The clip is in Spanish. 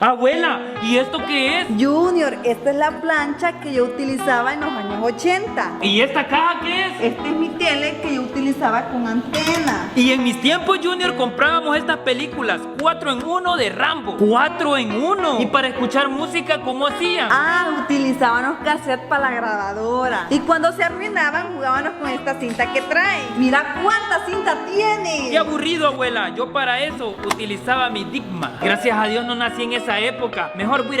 Abuela, ¿y esto qué es? Junior, esta es la plancha que yo utilizaba en los años 80. ¿Y esta caja qué es? Este es mi tele que yo utilizaba con antena. Y en mis tiempos, Junior, comprábamos estas películas 4 en 1 de Rambo. 4 en 1. Y para escuchar música, ¿cómo hacían? Utilizábamos cassette para la grabadora. Y cuando se arruinaban, jugábamos con esta cinta que trae. Mira cuánta cinta tiene. Qué aburrido, abuela. Yo para eso utilizaba mi Digma. Gracias a Dios no nací en esa época. Mejor voy a ir a